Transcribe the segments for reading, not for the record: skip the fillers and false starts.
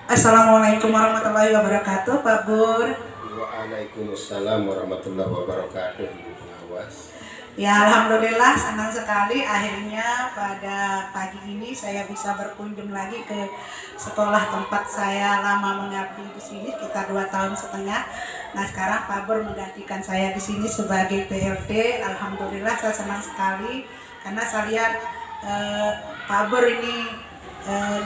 Assalamualaikum warahmatullahi wabarakatuh, Pak Bur. Waalaikumsalam warahmatullahi wabarakatuh, Ibu Pengawas. Ya, alhamdulillah senang sekali akhirnya pada pagi ini saya bisa berkunjung lagi ke sekolah tempat saya lama mengabdi di sini sekitar 2 tahun setengah. Nah, sekarang Pak Bur menggantikan saya di sini sebagai PLT. Alhamdulillah saya senang sekali karena saya lihat Pak Bur ini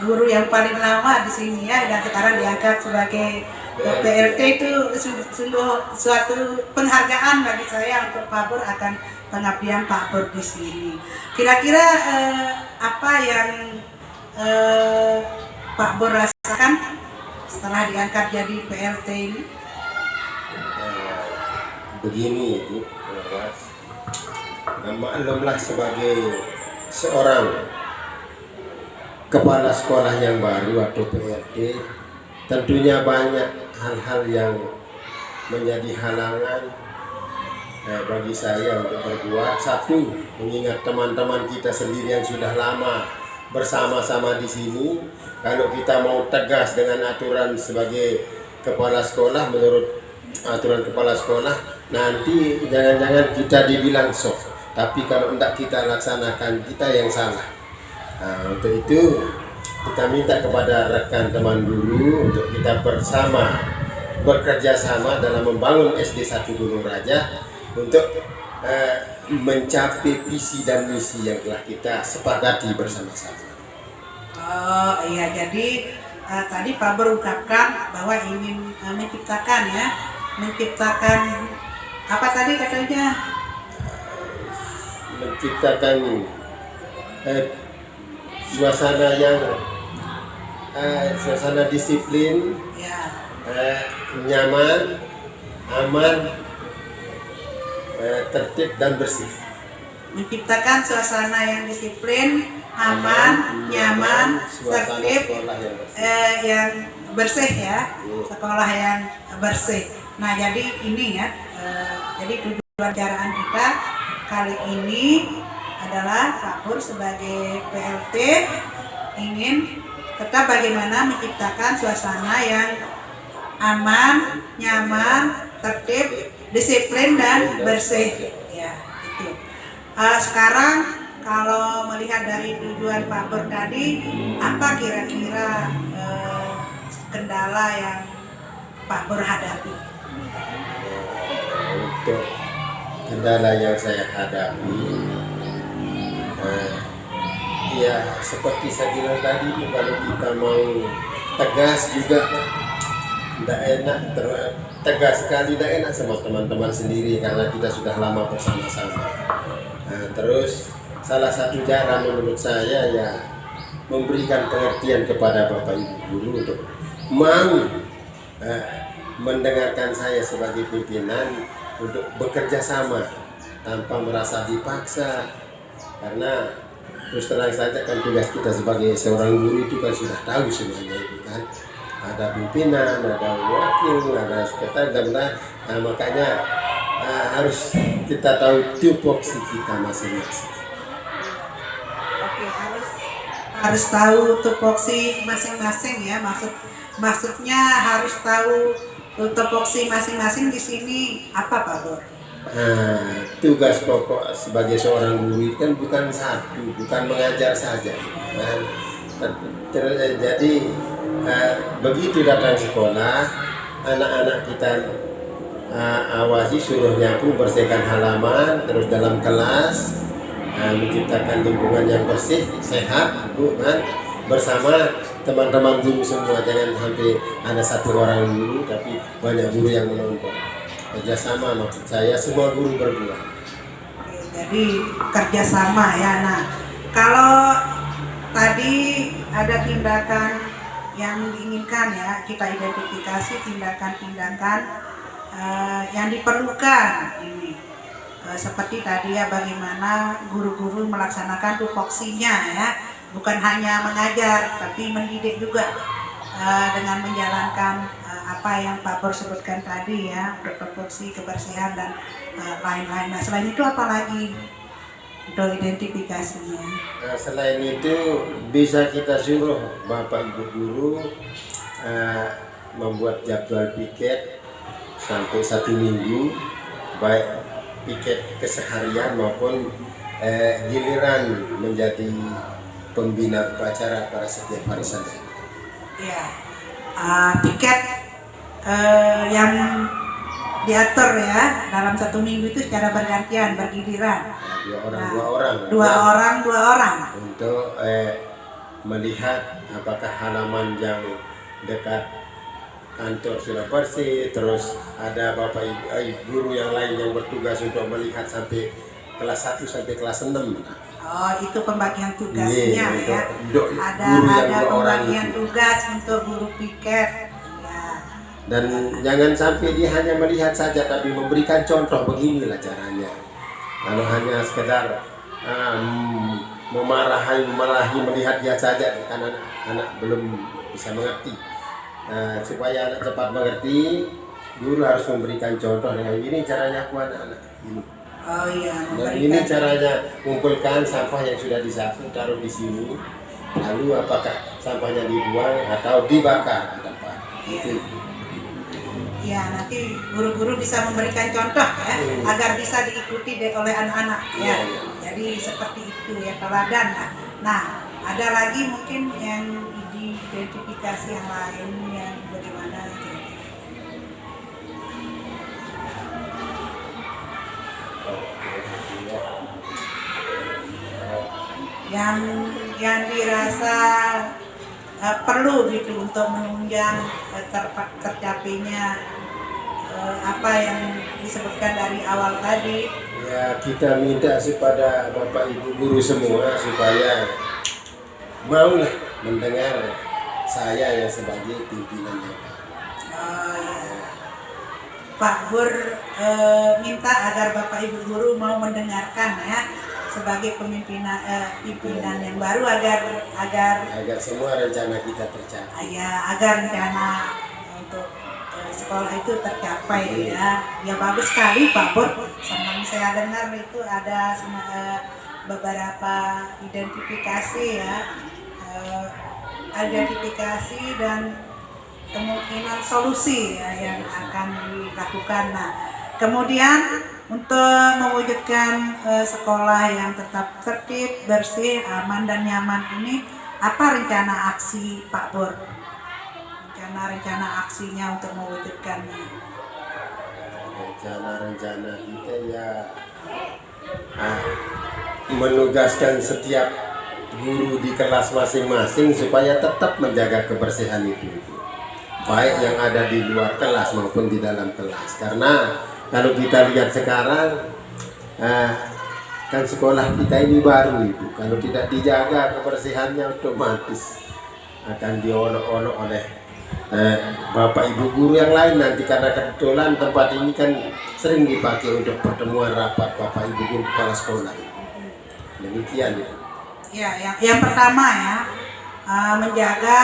guru yang paling lama di sini ya, dan sekarang diangkat sebagai PLT. Itu sungguh suatu penghargaan bagi saya untuk Pak Bur akan pengabdian Pak Bur di sini. Kira-kira apa yang Pak Bur rasakan setelah diangkat jadi PLT ini? Begini Ibu Pengawas, maklumlah sebagai seorang kepala sekolah yang baru atau PLT, tentunya banyak hal-hal yang menjadi halangan bagi saya untuk berbuat. Satu, mengingat teman-teman kita sendiri yang sudah lama bersama-sama di sini, kalau kita mau tegas dengan aturan sebagai kepala sekolah, menurut aturan kepala sekolah, nanti jangan-jangan kita dibilang sok, tapi kalau tidak kita laksanakan, kita yang salah. Nah, untuk itu kita minta kepada rekan teman guru untuk kita bersama bekerja sama dalam membangun SD 1 Gunung Raja untuk mencapai visi dan misi yang telah kita sepakati bersama-sama. Oh iya, jadi tadi Pak Bur ungkapkan bahwa ingin menciptakan apa tadi katanya? Menciptakan suasana disiplin, Ya, nyaman, aman, tertib dan bersih. menciptakan suasana yang disiplin, aman, nyaman, suasana tertib, sekolah yang bersih. yang bersih ya, sekolah yang bersih. Nah, jadi ini ya, jadi tujuan acaraan kita kali ini adalah Pak Bur sebagai PLT ingin tetap bagaimana menciptakan suasana yang aman, nyaman, tertib, disiplin dan bersih. Ya, itu. Sekarang kalau melihat dari tujuan Pak Bur tadi, apa kira-kira kendala yang Pak Bur hadapi? Untuk kendala yang saya hadapi, ya seperti saya bilang tadi, kalau kita mau tegas juga tidak enak, tegas sekali tidak enak sama teman-teman sendiri karena kita sudah lama bersama-sama. Terus salah satu cara menurut saya ya memberikan pengertian kepada Bapak Ibu guru untuk mau mendengarkan saya sebagai pimpinan untuk bekerja sama tanpa merasa dipaksa, karena terus terang saja kan tugas kita sebagai seorang guru itu kan sudah tahu semuanya itu kan, ada pimpinan, ada wakil, ada sekretaris dan makanya harus kita tahu tupoksi kita masing-masing. Oke, harus tahu tupoksi masing-masing ya, maksudnya harus tahu tupoksi masing-masing di sini apa Pak Bur? Tugas pokok sebagai seorang guru kan bukan satu, bukan mengajar saja kan? Jadi begitu datang sekolah, anak-anak kita awasi, suruh nyapu, bersihkan halaman, terus dalam kelas menciptakan lingkungan yang bersih, sehat, Bu, kan? Bersama teman-teman guru semua, jangan sampai ada satu orang guru tapi banyak guru yang menonton. Kerjasama maksud saya semua guru berbuat. Jadi kerjasama ya. Nah, kalau tadi ada tindakan yang diinginkan ya, kita identifikasi tindakan-tindakan yang diperlukan ini. Seperti tadi ya, bagaimana guru-guru melaksanakan tupoksinya ya, bukan hanya mengajar tapi mendidik juga dengan menjalankan apa yang Pak Bur sebutkan tadi ya, tupoksi, kebersihan dan lain-lain. Nah, selain itu apa lagi untuk identifikasinya? Selain itu bisa kita suruh Bapak Ibu guru eh, membuat jadwal piket sampai 1 minggu, baik piket keseharian maupun giliran menjadi pembina upacara pada setiap hari Senin. Ya, tiket yang diatur ya dalam 1 minggu itu secara bergantian, bergiliran. Dua orang Dua orang. untuk melihat apakah halaman yang dekat kantor sudah bersih, terus ada bapak ibu guru yang lain yang bertugas untuk melihat sampai kelas 1 sampai kelas 6. Oh, itu pembagian tugasnya ya. Ada pembagian tugas untuk guru piket. Ya. Dan jangan sampai dia hanya melihat saja, tapi memberikan contoh. Beginilah caranya. Kalau hanya sekedar memarahi melihat dia saja, kan anak belum bisa mengerti. Supaya anak cepat mengerti, guru harus memberikan contoh dengan ini caranya aku anak-anak ini. Oh iya, Dan ini caranya kumpulkan sampah yang sudah disapu, taruh di sini. Lalu apakah sampahnya dibuang atau dibakar ke tempat. Itu. Ya, nanti guru-guru bisa memberikan contoh ya, agar bisa diikuti oleh anak-anak ya. Jadi seperti itu ya, teladan. Nah, ada lagi mungkin yang identifikasi yang lain yang bagaimana gitu. Yang dirasa perlu gitu untuk menunjang tercapainya apa yang disebutkan dari awal tadi. Ya, kita minta kepada Bapak Ibu guru semua supaya maulah mendengar saya yang sebagai pimpinannya. Oh, ya. Pak Bur minta agar Bapak Ibu guru mau mendengarkan ya sebagai pimpinan yang baru agar semua rencana kita tercapai. Ya, agar rencana untuk sekolah itu tercapai ya. Ya bagus sekali Pak Bur. Senang saya dengar itu ada beberapa identifikasi ya. Identifikasi dan kemungkinan solusi ya, yang akan dilakukan. Nah, kemudian untuk mewujudkan sekolah yang tetap tertib, bersih, aman dan nyaman ini, apa rencana aksi Pak Bur? Rencana aksinya untuk mewujudkannya. Rencana kita ya menugaskan setiap guru di kelas masing-masing supaya tetap menjaga kebersihan itu, baik yang ada di luar kelas maupun di dalam kelas. Karena kalau kita lihat sekarang kan sekolah kita ini baru itu, kalau tidak dijaga kebersihannya otomatis akan diolok-olok oleh Bapak Ibu guru yang lain nanti, karena kebetulan tempat ini kan sering dipakai untuk pertemuan rapat Bapak Ibu guru kepala sekolah. Demikian itu. Ya, yang pertama ya, menjaga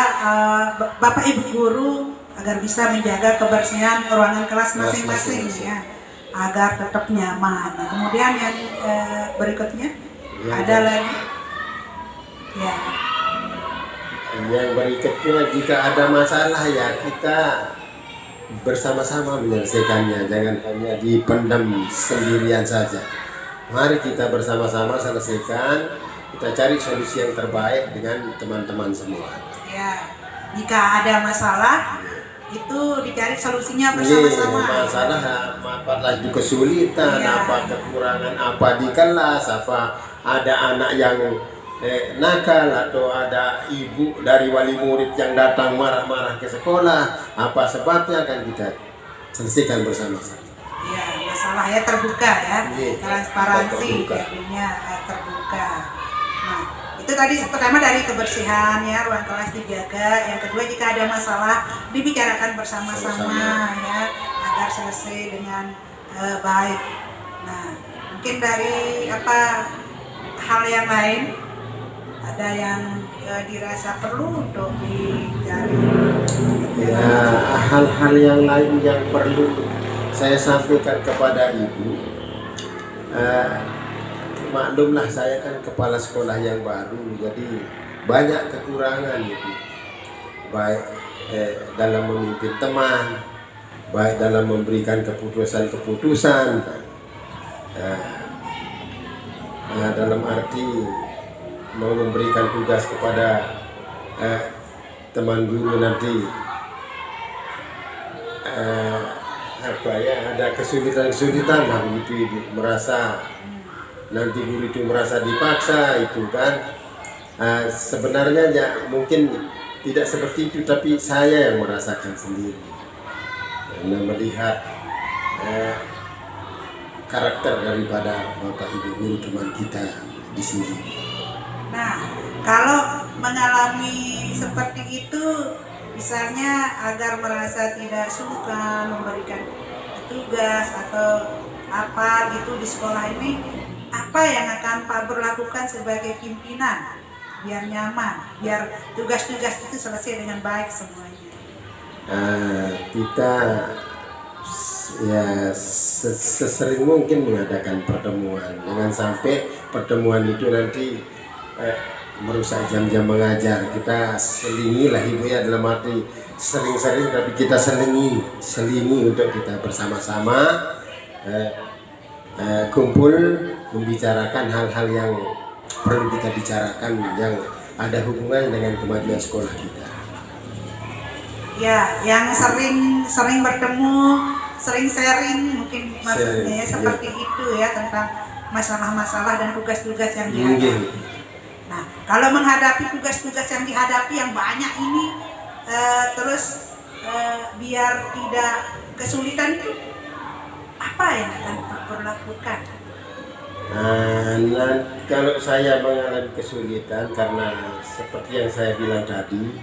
Bapak Ibu guru agar bisa menjaga kebersihan ruangan kelas masing-masing ya, agar tetap nyaman. Nah, kemudian yang berikutnya ada lagi. Ya. Yang berikutnya, jika ada masalah ya kita bersama-sama menyelesaikannya, jangan hanya dipendam sendirian saja. Mari kita bersama-sama selesaikan, kita cari solusi yang terbaik dengan teman-teman semua. Ya, jika ada masalah itu dicari solusinya bersama-sama. Masalah apa itu kesulitan, apa kekurangan apa di kelas, apa ada anak yang nakal, atau ada ibu dari wali murid yang datang marah-marah ke sekolah, apa sebabnya akan kita selesaikan bersama-sama. Iya, masalahnya terbuka ya, transparansi jadinya terbuka. Nah, itu tadi pertama dari kebersihan ya, ruang kelas dijaga. Yang kedua, jika ada masalah dibicarakan bersama-sama ya, agar selesai dengan baik. Nah, mungkin dari hal yang lain, ada yang dirasa perlu untuk dicari. Ya, hal-hal yang lain yang perlu saya sampaikan kepada ibu, maklumlah saya kan kepala sekolah yang baru, jadi banyak kekurangan itu, baik dalam memimpin teman, baik dalam memberikan keputusan-keputusan, dalam arti mau memberikan tugas kepada teman guru nanti ada kesulitan-kesulitan lah begitu, ibu merasa nanti guru itu merasa dipaksa itu kan. Sebenarnya ya mungkin tidak seperti itu, tapi saya yang merasakan sendiri karena melihat karakter daripada bapak ibu guru teman kita di sini. Nah, kalau mengalami seperti itu, misalnya agar merasa tidak suka memberikan tugas atau apa gitu di sekolah ini, apa yang akan Pak Bur lakukan sebagai pimpinan biar nyaman, biar tugas-tugas itu selesai dengan baik semuanya? Kita ya sesering mungkin mengadakan pertemuan, jangan sampai pertemuan itu nanti merusak jam-jam mengajar. Kita selingi lah ibu ya, dalam arti sering-sering, tapi kita selingi untuk kita bersama-sama kumpul membicarakan hal-hal yang perlu kita bicarakan yang ada hubungan dengan kemajuan sekolah kita. Ya, yang sering bertemu, sering sharing mungkin maksudnya ya, seperti itu ya, tentang masalah-masalah dan tugas-tugas yang dihadapi. Nah, kalau menghadapi tugas-tugas yang dihadapi yang banyak ini, terus biar tidak kesulitan itu, apa yang akan Pak Bur lakukan? Nah, kalau saya mengalami kesulitan karena seperti yang saya bilang tadi,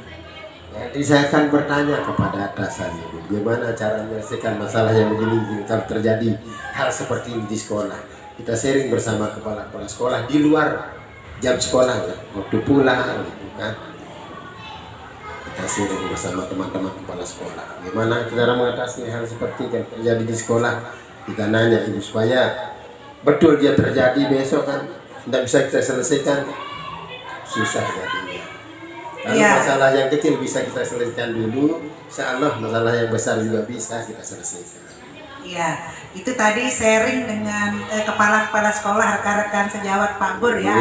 jadi saya akan bertanya kepada atasan, bagaimana cara menyelesaikan masalah yang begini kalau terjadi hal seperti ini di sekolah. Kita sharing bersama kepala-kepala sekolah di luar jam sekolah, ya, waktu pulang gitu kan. Kita sharing bersama teman-teman kepala sekolah. Bagaimana cara mengatasi hal seperti yang terjadi di sekolah. Kita nanya itu supaya betul dia terjadi besok kan, tidak bisa kita selesaikan, susah jadinya. Kalau masalah yang kecil bisa kita selesaikan dulu, insyaallah masalah yang besar juga bisa kita selesaikan. Iya, itu tadi sharing dengan kepala-kepala sekolah, rekan-rekan sejawat Pak Bur ya,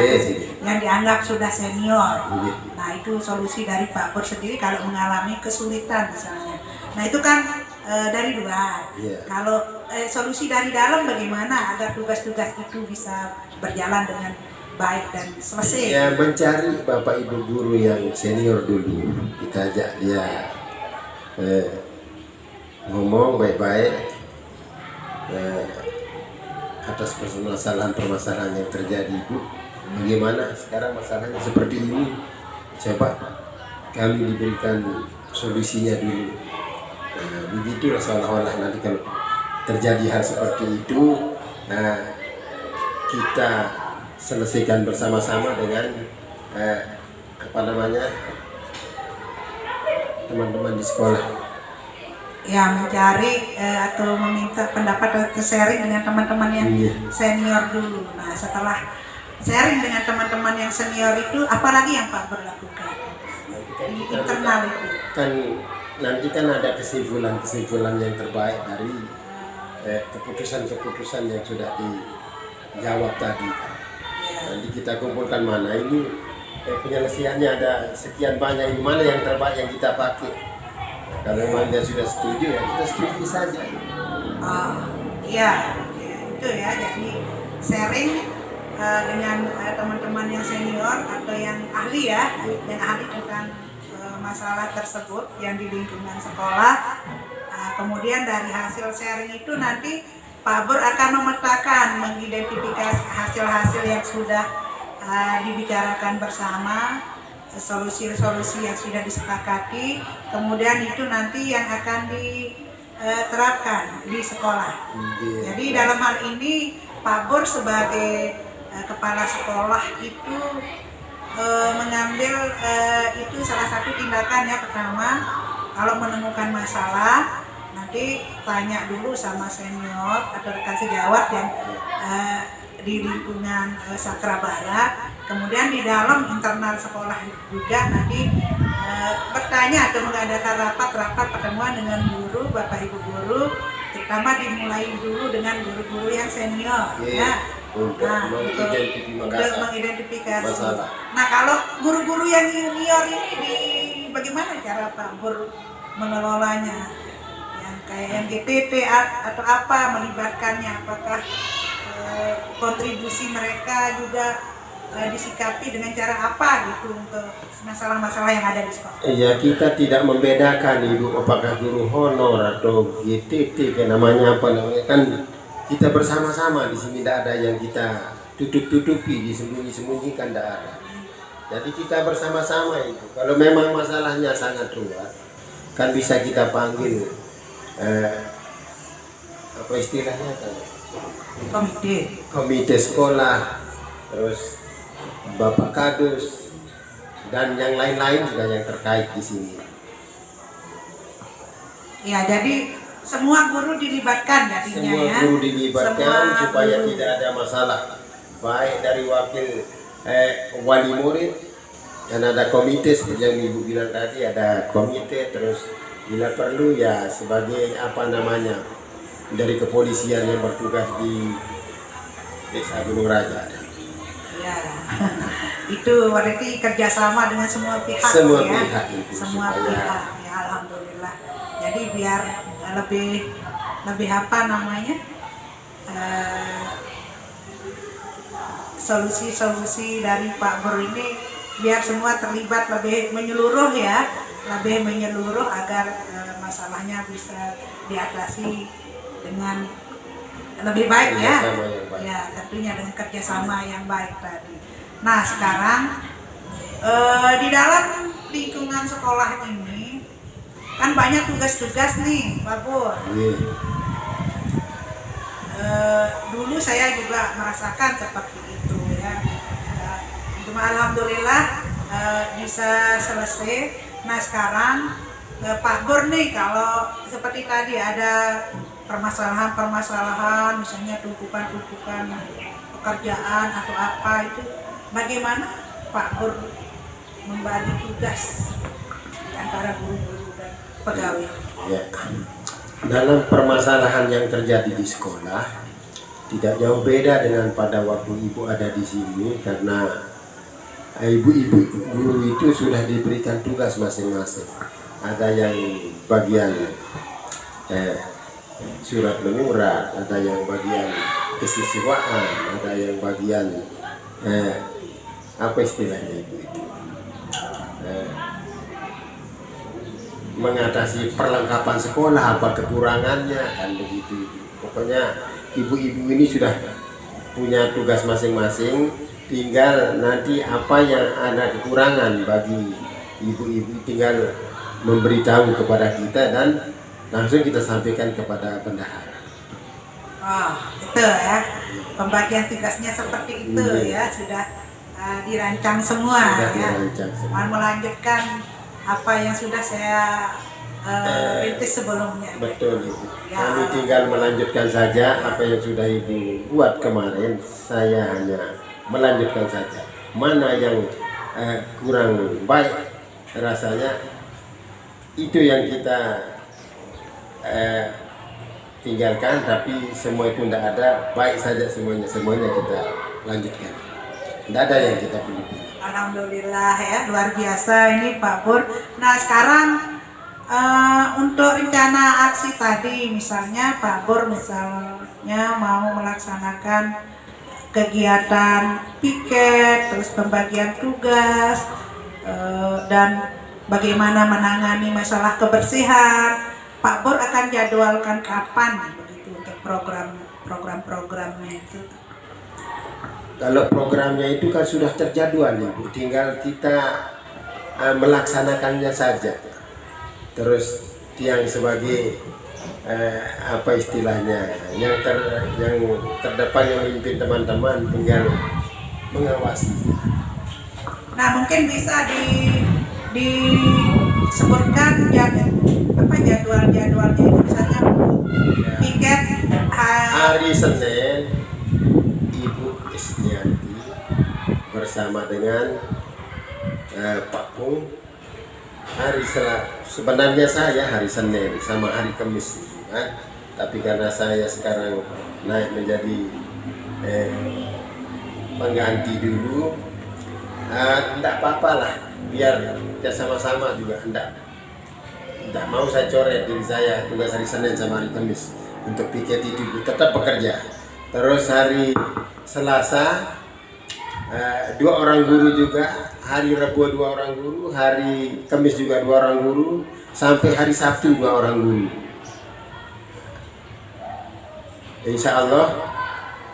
yang dianggap sudah senior. Nah, itu solusi dari Pak Bur sendiri kalau mengalami kesulitan misalnya. Nah, itu kan dari luar. Kalau solusi dari dalam bagaimana agar tugas-tugas itu bisa berjalan dengan baik dan selesai? Ya, mencari bapak ibu guru yang senior dulu. Kita ajak dia ngomong baik-baik atas permasalahan yang terjadi, Bu. Bagaimana sekarang masalahnya seperti ini, coba kami diberikan solusinya dulu. Begitulah seolah-olah nanti kalau terjadi hal seperti itu, kita selesaikan bersama-sama dengan teman-teman di sekolah. Ya, mencari atau meminta pendapat atau sharing dengan teman-teman yang senior dulu. Nah, setelah sharing dengan teman-teman yang senior itu, apalagi yang Pak Bur lakukan di internal itu? Kan nanti kan ada kesimpulan yang terbaik dari keputusan yang sudah dijawab tadi. Nanti kita kumpulkan mana ini penyelesaiannya, ada sekian banyak, ini mana yang terbaik yang kita pakai. Kalau memang dia sudah setuju ya kita setuju saja. Iya, itu ya. Jadi sharing dengan teman-teman yang senior atau yang ahli ya, yang ahli tentang masalah tersebut yang di lingkungan sekolah. Kemudian dari hasil sharing itu nanti Pak Bur akan memetakan, mengidentifikasi hasil-hasil yang sudah dibicarakan bersama, solusi-solusi yang sudah disepakati, kemudian itu nanti yang akan diterapkan di sekolah. Jadi dalam hal ini Pak Bur sebagai kepala sekolah itu mengambil itu salah satu tindakan ya. Pertama, kalau menemukan masalah nanti tanya dulu sama senior atau rekan sejawat yang di lingkungan Sakra Barat. Kemudian di dalam internal sekolah juga nanti bertanya atau mengadakan rapat pertemuan dengan guru, bapak ibu guru, terutama dimulai dulu dengan guru-guru yang senior, ya. Untuk Untuk mengidentifikasi mengidentifikasi. masalah. Nah, kalau guru-guru yang junior ini bagaimana cara Pak Pur mengelolanya? Yang kayak yang GTT atau apa melibatkannya? Apakah kontribusi mereka juga disikapi dengan cara apa gitu untuk masalah-masalah yang ada di sekolah? Ya, kita tidak membedakan Ibu apakah guru honor atau GTT kayak namanya apa namanya, kan kita bersama-sama di sini, tidak ada yang kita tutup-tutupi, disembunyi-sembunyikan, tidak ada. Jadi kita bersama-sama itu. Kalau memang masalahnya sangat ruwet, kan bisa kita panggil apa istilahnya kan? Komite sekolah, terus Bapak Kadus dan yang lain-lain juga yang terkait di sini. Ya, jadi semua guru dilibatkan jadinya Semua ya. guru dilibatkan Semua supaya guru. tidak ada masalah, baik dari wakil wali murid, dan ada komite seperti yang Ibu bilang tadi, ada komite, terus bila perlu ya sebagai apa namanya dari kepolisian yang bertugas di Desa Gunung Raja. Ya, itu berarti kerjasama dengan semua pihak. Semua ya. pihak itu, Semua supaya- pihak, ya alhamdulillah. Jadi biar lebih apa namanya solusi-solusi dari Pak Bur ini biar semua terlibat lebih menyeluruh ya, lebih menyeluruh agar masalahnya bisa diatasi dengan lebih baik ya. Kerjasama yang baik. Ya, tentunya dengan kerjasama yang baik tadi. Nah, sekarang di dalam lingkungan sekolah ini kan banyak tugas-tugas nih, Pak Bur. Iya. Dulu saya juga merasakan seperti itu ya. Cuma alhamdulillah bisa selesai. Nah, sekarang Pak Bur nih, kalau seperti tadi ada permasalahan-permasalahan, misalnya tumpukan-tumpukan pekerjaan atau apa itu, bagaimana Pak Bur membagi tugas antara guru-guru dan pegawai? Ya. Dalam permasalahan yang terjadi di sekolah tidak jauh beda dengan pada waktu Ibu ada di sini, karena ibu-ibu guru itu sudah diberikan tugas masing-masing. Ada yang bagian surat menyurat, ada yang bagian kesiswaan, ada yang bagian apa istilahnya Ibu itu, mengatasi perlengkapan sekolah, apa kekurangannya, kan begitu. Pokoknya ibu-ibu ini sudah punya tugas masing-masing, tinggal nanti apa yang ada kekurangan bagi ibu-ibu tinggal memberitahu kepada kita dan langsung kita sampaikan kepada bendahara. Oh, itu ya, pembagian tugasnya seperti itu ya, sudah dirancang semua Sudah ya. dirancang semua. Melanjutkan apa yang sudah saya rintis sebelumnya. Betul Ibu. Ya. Kami tinggal melanjutkan saja apa yang sudah Ibu buat kemarin. Saya hanya melanjutkan saja. Mana yang kurang baik rasanya, itu yang kita tinggalkan. Tapi semua itu tidak ada, baik saja semuanya kita lanjutkan. Tidak ada yang kita pilih-pilih. Alhamdulillah ya, luar biasa ini Pak Pur. Nah, sekarang untuk rencana aksi tadi, misalnya Pak Pur misalnya mau melaksanakan kegiatan piket, terus pembagian tugas, dan bagaimana menangani masalah kebersihan, Pak Pur akan jadwalkan kapan begitu untuk program-programnya itu? Kalau programnya itu kan sudah terjadwal Ibu, tinggal kita melaksanakannya saja. Terus yang sebagai apa istilahnya, yang terdepan yang memimpin teman-teman tinggal mengawasi. Nah, mungkin bisa disebutkan jadwal-jadwalnya itu, misalnya piket Hari Senin Ibu Estianti bersama dengan Pak Pung. Sebenarnya saya hari Senin sama hari Kamis, kan? Tapi karena saya sekarang naik menjadi pengganti dulu, enggak apa-apa lah, biar kita sama-sama juga enggak mau saya coret diri saya tugas hari Senin sama hari Kamis untuk piket itu tetap bekerja. Terus hari Selasa 2 orang guru juga, hari Rabu 2 orang guru, hari Kamis juga 2 orang guru, sampai hari Sabtu 2 orang guru. Insya Allah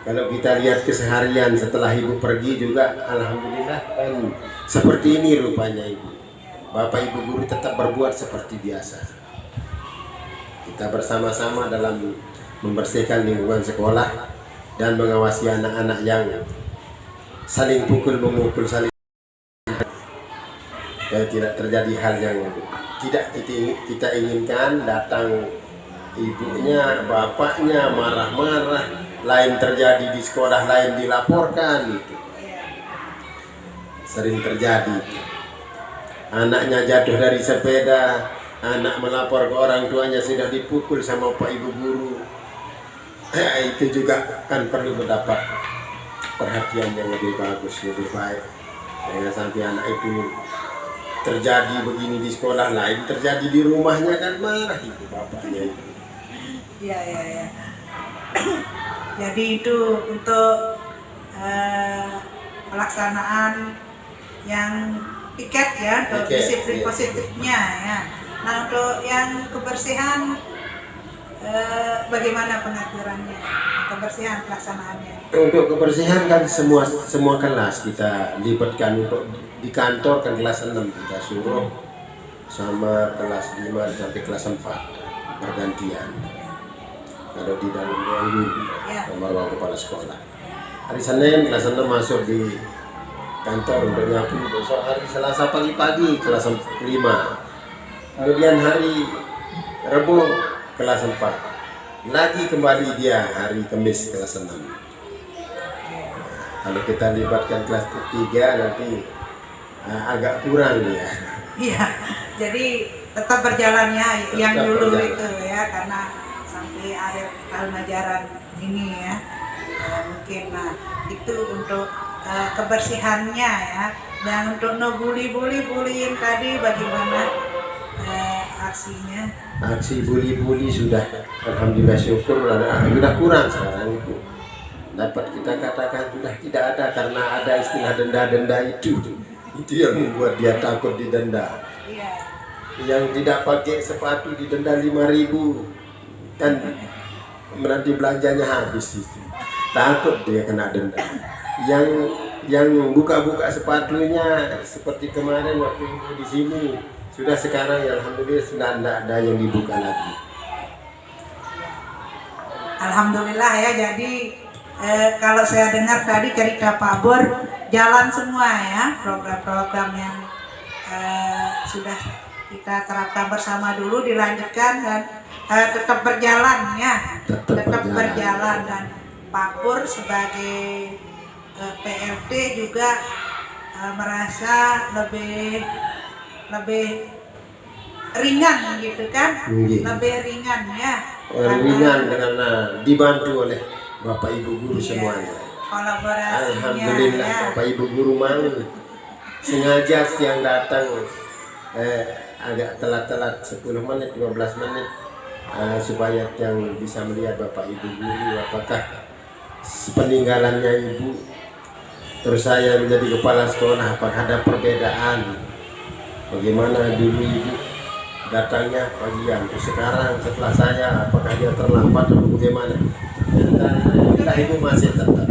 kalau kita lihat keseharian setelah ibu pergi juga, alhamdulillah kan seperti ini rupanya ibu. Bapak ibu guru tetap berbuat seperti biasa. Kita bersama-sama dalam membersihkan lingkungan sekolah dan mengawasi anak-anak yang saling pukul memukul saling, dan tidak terjadi hal yang tidak kita inginkan, datang ibunya, bapaknya marah-marah, lain terjadi di sekolah, lain dilaporkan, gitu. Sering terjadi. Anaknya jatuh dari sepeda, anak melapor ke orang tuanya sudah dipukul sama pak ibu guru. Itu juga kan perlu mendapat perhatian yang lebih bagus, lebih baik. Jangan sampai anak itu terjadi begini di sekolah, lain terjadi di rumahnya, kan marah itu bapaknya itu. Iya. Jadi itu untuk pelaksanaan yang piket ya, untuk disiplin positifnya ya. Nah, untuk yang kebersihan bagaimana pengaturannya, kebersihan pelaksanaannya? Untuk kebersihan kan semua kelas kita libatkan. Untuk di kantor kan kelas 6 kita suruh sama kelas 5 sampai kelas 4 bergantian. Kalau di dalam ruang guru sama ruang kepala sekolah. Hari Senin kelas 6 masuk di kantor untuk nyapu. Besok hari Selasa pagi-pagi kelas 5. Kemudian hari Rabu kelas 4. Lagi kembali dia hari Kamis kelas 6. Kalau kita libatkan kelas 3 nanti agak kurang ya. Iya, jadi tetap berjalan ya yang dulu berjalan. Itu ya, karena sampai akhir tahun ajaran ini ya. Mungkin itu untuk kebersihannya ya. Dan untuk no bullying tadi bagaimana aksinya? Aksi bully sudah, alhamdulillah syukur sudah kurang sekarang itu. Dapat kita katakan sudah tidak ada, karena ada istilah denda itu yang membuat dia takut didenda. Yang tidak pakai sepatu didenda 5.000, kan nanti belanjanya habis itu. Takut dia kena denda. Yang buka-buka sepatunya seperti kemarin waktu itu di sini, sudah sekarang ya alhamdulillah sudah tidak ada yang dibuka lagi. Alhamdulillah ya. Jadi kalau saya dengar tadi cerita Pak Bor, jalan semua ya program-program yang sudah kita terapkan bersama dulu, dilanjutkan dan tetap berjalan ya, tetap berjalan. Dan Pak Bor sebagai PLT juga merasa lebih ringan gitu kan, lebih ringan ya. Ringan karena dibantu oleh Bapak Ibu guru semuanya. Kolaborasinya. Alhamdulillah ya. Bapak Ibu guru mau sengaja siang datang agak telat 10 menit 15 menit supaya yang bisa melihat Bapak Ibu guru apakah peninggalannya Ibu. Terus saya menjadi kepala sekolah, apakah ada perbedaan? Bagaimana dulu Ibu datangnya pagian, terus sekarang setelah saya apakah dia terlambat atau bagaimana? Alhamdulillah Ibu masih tetap.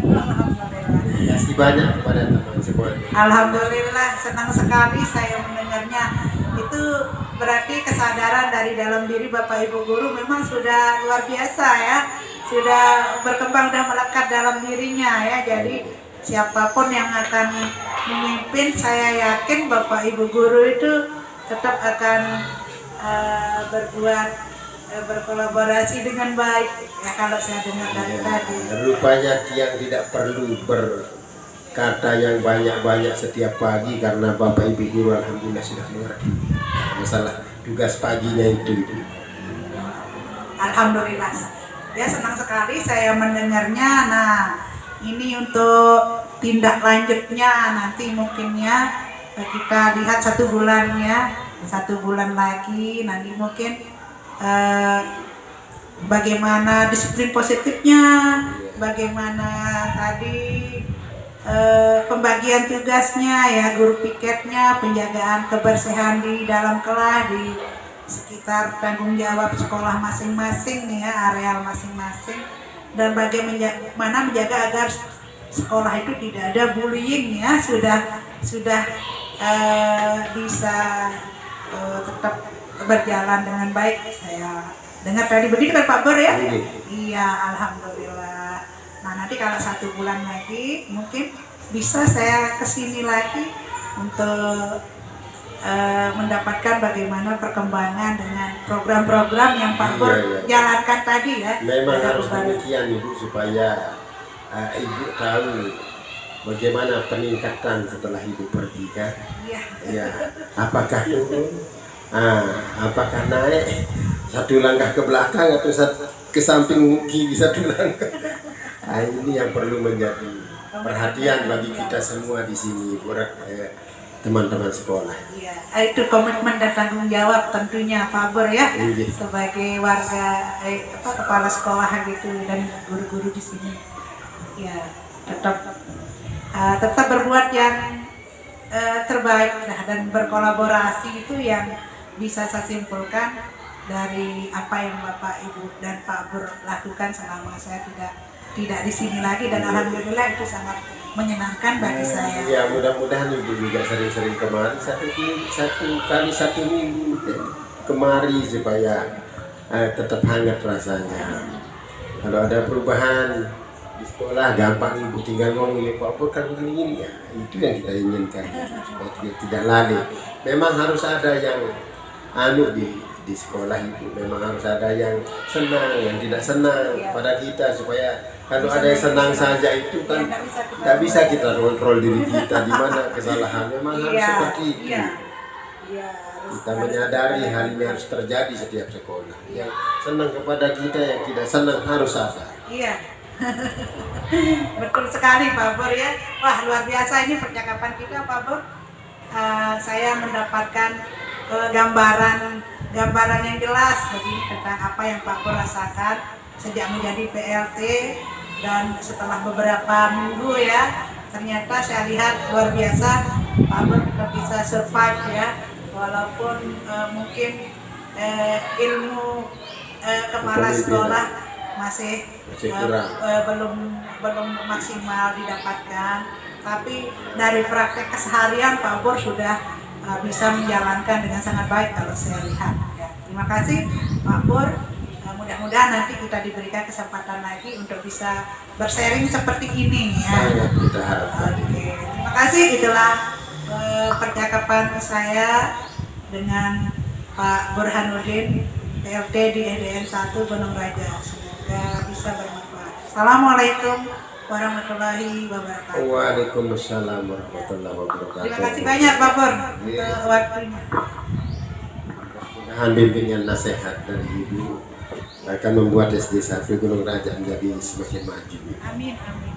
Kasih banyak kepada teman semuanya. Alhamdulillah, senang sekali saya mendengarnya. Itu berarti kesadaran dari dalam diri Bapak Ibu guru memang sudah luar biasa ya, sudah berkembang dan melekat dalam dirinya ya. Jadi siapapun yang akan memimpin, saya yakin Bapak Ibu guru itu tetap akan berkolaborasi dengan baik ya, kalau saya dengar dari tadi. Rupanya yang tidak perlu kata yang banyak-banyak setiap pagi karena Bapak Ibu guru alhamdulillah sudah mengerti masalah tugas paginya itu. Alhamdulillah. Ya senang sekali saya mendengarnya. Nah, ini untuk tindak lanjutnya nanti mungkinnya kita lihat 1 bulannya, 1 bulan lagi nanti mungkin bagaimana disiplin positifnya, bagaimana tadi pembagian tugasnya ya, guru piketnya, penjagaan kebersihan di dalam kelas, di sekitar tanggung jawab sekolah masing-masing nih ya, areal masing-masing, dan bagaimana menjaga agar sekolah itu tidak ada bullying ya, sudah bisa tetap berjalan dengan baik. Saya dengar tadi begitu kan Pak Bor ya? Iya, alhamdulillah. Nah nanti kalau 1 bulan lagi mungkin bisa saya kesini lagi untuk mendapatkan bagaimana perkembangan dengan program-program yang Pak Bor jalankan tadi ya. Memang harus demikian Ibu, supaya Ibu tahu bagaimana peningkatan setelah Ibu pergi kan. Iya. Ya, apakah turun, apakah naik 1 langkah ke belakang atau ke samping kiri 1 langkah. Ini yang perlu menjadi perhatian bagi kita semua di sini, teman-teman sekolah. Iya, itu komitmen dan tanggung jawab tentunya Pak Bor ya, sebagai warga kepala sekolah gitu dan guru-guru di sini. Ya, tetap berbuat yang terbaik dan berkolaborasi, itu yang bisa saya simpulkan dari apa yang Bapak Ibu dan Pak Bor lakukan selama saya tidak di sini lagi, dan alhamdulillah itu sangat menyenangkan bagi saya. Ya, mudah-mudahan Ibu juga sering-sering kemari, satu kali 1 minggu kemari supaya tetap hangat rasanya. Kalau ada perubahan di sekolah gampang Ibu tinggal ngomong, ya Pak Bor kan begini ya, itu yang kita inginkan supaya tidak lalai. Memang harus ada yang di sekolah itu, memang harus ada yang senang, yang tidak senang pada kita, supaya kalau ada yang senang saja itu kan tidak bisa kita kontrol diri kita di mana kesalahan. Memang harus seperti itu. Kita menyadari hal ini harus terjadi setiap sekolah. Yang senang kepada kita, yang tidak senang harus sadar. Iya. Betul sekali Pak Bor ya. Wah, luar biasa ini percakapan kita Pak Bor. Saya mendapatkan gambaran yang jelas begini tentang apa yang Pak Bor rasakan sejak menjadi PLT, dan setelah beberapa minggu ya, ternyata saya lihat luar biasa Pak Bor bisa survive ya, walaupun mungkin ilmu kepala sekolah masih belum maksimal didapatkan, tapi dari praktek keseharian Pak Bor sudah bisa menjalankan dengan sangat baik kalau saya lihat ya. Terima kasih Pak Bor, mudah-mudahan nanti kita diberikan kesempatan lagi untuk bisa bersharing seperti ini ya. Terima kasih, itulah percakapan saya dengan Pak Burhanuddin, PLT di SDN 1 Gunung Raja. Semoga bisa bermanfaat. Assalamualaikum warahmatullahi wabarakatuh. Waalaikumsalam warahmatullahi wabarakatuh. Terima kasih banyak Pak Bor untuk waktunya. Mudah-mudahan bimbingan nasihat dari Ibu akan membuat SD 1 Gunung Raja menjadi semakin maju. Amin, amin.